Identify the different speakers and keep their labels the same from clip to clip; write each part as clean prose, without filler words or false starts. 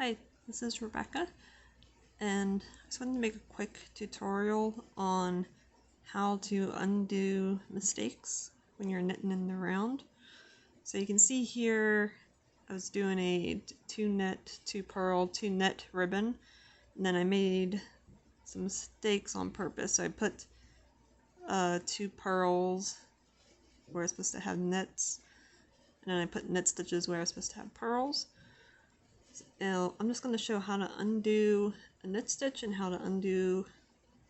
Speaker 1: Hi, this is Rebecca, and I just wanted to make a quick tutorial on how to undo mistakes when you're knitting in the round. So you can see here I was doing a 2 knit, 2 purl, 2 knit ribbon, and then I made some mistakes on purpose. So I put 2 purls where I was supposed to have knits, and then I put knit stitches where I was supposed to have purls. Now, I'm just going to show how to undo a knit stitch and how to undo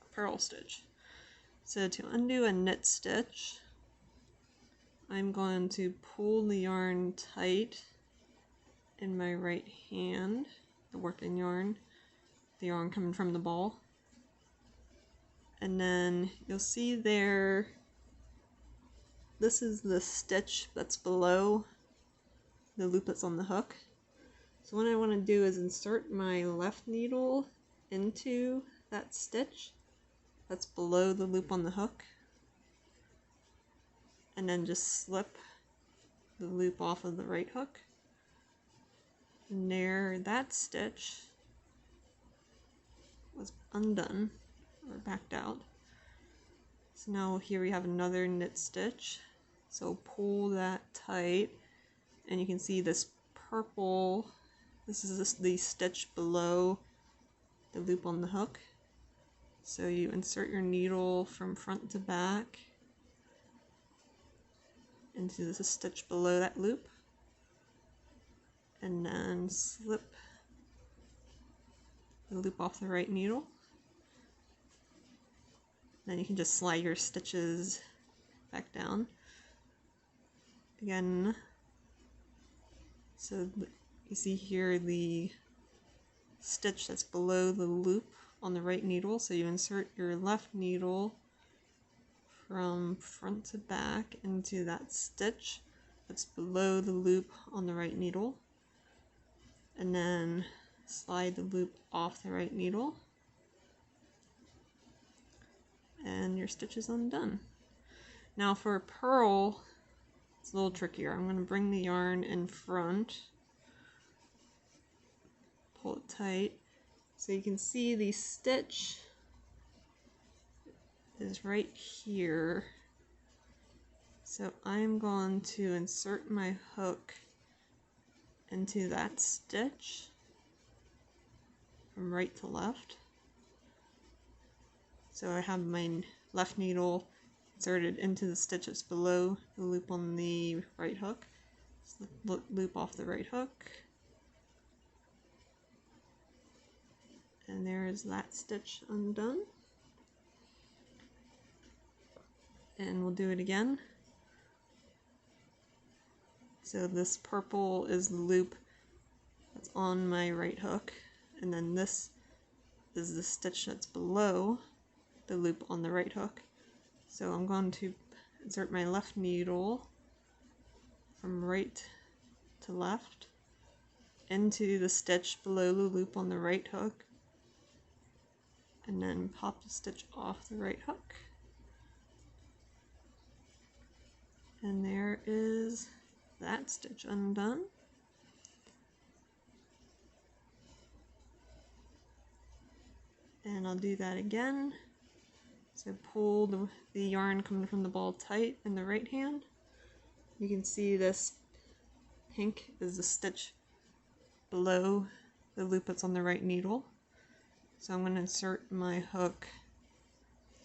Speaker 1: a purl stitch. So to undo a knit stitch, I'm going to pull the yarn tight in my right hand, the working yarn, the yarn coming from the ball. And then you'll see there, this is the stitch that's below the loop that's on the hook. So what I want to do is insert my left needle into that stitch that's below the loop on the hook, and then just slip the loop off of the right hook. And there, that stitch was undone or backed out. So now here we have another knit stitch. So pull that tight, and you can see this purple. This is the stitch below the loop on the hook. So you insert your needle from front to back into the stitch below that loop, and then slip the loop off the right needle. Then you can just slide your stitches back down again. So you see here the stitch that's below the loop on the right needle, so you insert your left needle from front to back into that stitch that's below the loop on the right needle, and then slide the loop off the right needle, and your stitch is undone. Now for a purl, it's a little trickier. I'm going to bring the yarn in front, pull it tight, so you can see the stitch is right here. So I'm going to insert my hook into that stitch from right to left. So I have my left needle inserted into the stitch that's below the loop on the right hook. Slip loop off the right hook. And there is that stitch undone. And we'll do it again. So this purple is the loop that's on my right hook, and then this is the stitch that's below the loop on the right hook. So I'm going to insert my left needle from right to left into the stitch below the loop on the right hook, and then pop the stitch off the right hook. And there is that stitch undone. And I'll do that again. So pull the yarn coming from the ball tight in the right hand. You can see this pink is the stitch below the loop that's on the right needle. So I'm going to insert my hook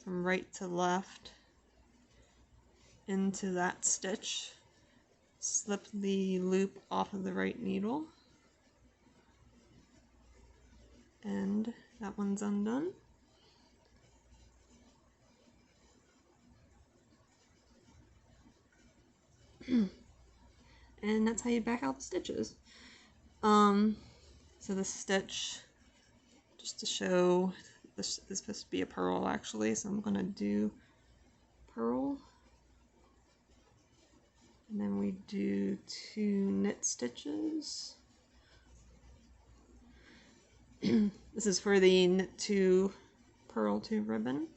Speaker 1: from right to left into that stitch, slip the loop off of the right needle, and that one's undone. And that's how you back out the stitches. So this stitch, just to show, this is supposed to be a purl actually, so I'm going to do purl. And then we do 2 knit stitches. This is for the knit 2 purl 2 ribbon.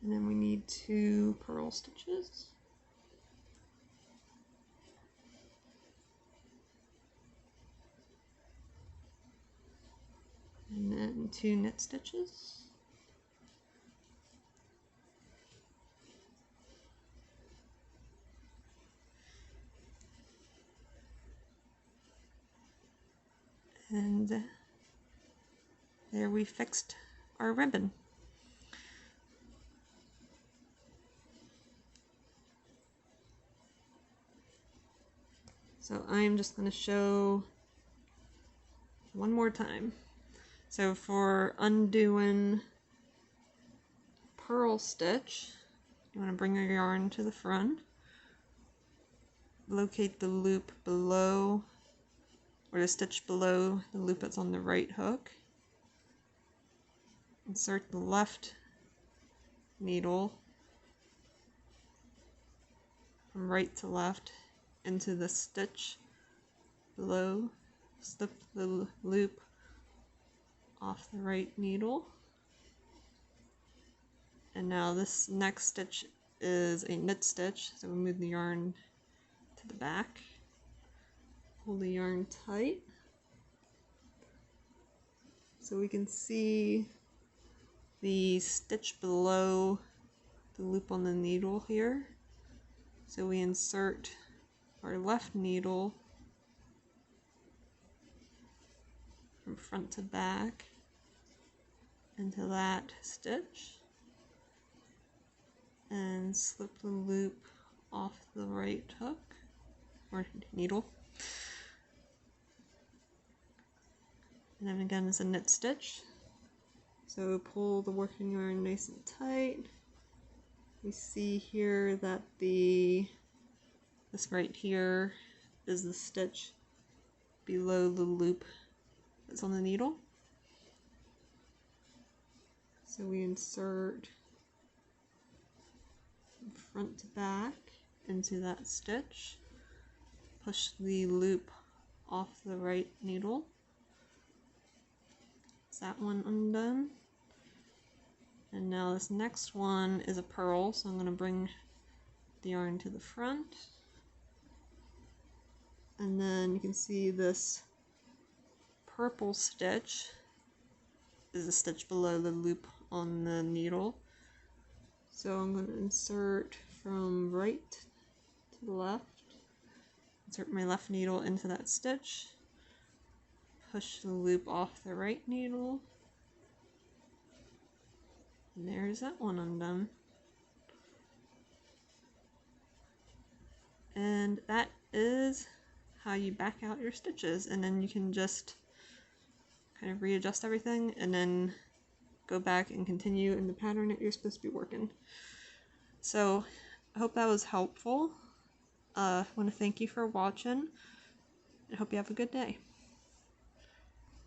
Speaker 1: And then we need 2 purl stitches. and 2 knit stitches. And there we fixed our ribbon. So I'm just going to show one more time. So for undoing purl stitch, you want to bring your yarn to the front, locate the loop below, or the stitch below the loop that's on the right hook, insert the left needle from right to left into the stitch below, slip the loop off the right needle, and now this next stitch is a knit stitch, so we move the yarn to the back, pull the yarn tight so we can see the stitch below the loop on the needle here. So we insert our left needle from front to back into that stitch and slip the loop off the right hook or needle, and then again it's a knit stitch. So pull the working yarn nice and tight. We see here that this right here is the stitch below the loop that's on the needle. So we insert from front to back into that stitch, push the loop off the right needle. Is that one undone? And now this next one is a purl, so I'm going to bring the yarn to the front. And then you can see this purple stitch is a stitch below the loop on the needle. So I'm going to insert from right to the left, insert my left needle into that stitch, push the loop off the right needle, and there's that one undone. And that is how you back out your stitches, and then you can just kind of readjust everything and then go back and continue in the pattern that you're supposed to be working. So I hope that was helpful. I want to thank you for watching. I hope you have a good day.